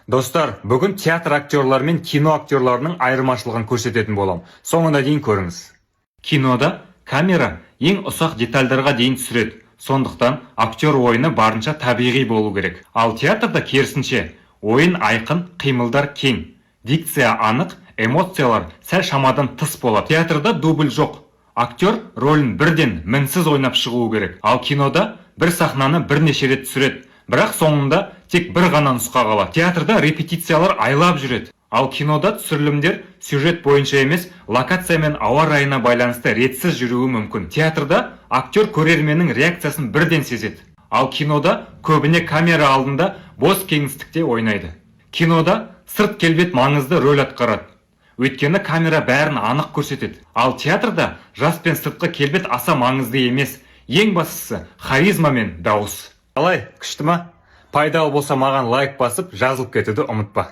Достар, бүгін театр актерлары мен кино актерларының айырмашылығын көрсететін болам. Соңына дейін көріңіз. Кинода камера ең ұсақ детальдарға дейін түсіреді. Сондықтан актер ойыны барынша табиғи болу керек. Ал театрда керісінше, ойын айқын, қимылдар кең. Дикция анық, эмоциялар сәл шамадан тыс болады. Театрда дубль жоқ. Актер рөлін бірден мінсіз ойнап шығуы керек. Ал кинода бір сахнаны бірнеше рет түсіреді. Бірақ соңында тек бір ғана нұсқа қалады. Театрда репетициялар айлап жүреді. Ал кинода түсірілімдер сюжет бойынша емес, локация мен ауа райына байланысты ретсіз жүруі мүмкін. Театрда актер көрерменнің реакциясын бірден сезеді. Ал кинода көбіне камера алдында бос кеңістікте ойнайды. Кинода сырт келбет маңызды рөл атқарады. Өйткені камера бәрін анық көрсетеді. Ал театрда жас пен сыртқы келбет аса маңызды емес. Ең бастысы харизма мен дауыс. Қалай, күшті ма? Пайдалы болса маған лайк басып, жазылып кетуді ұмытпа.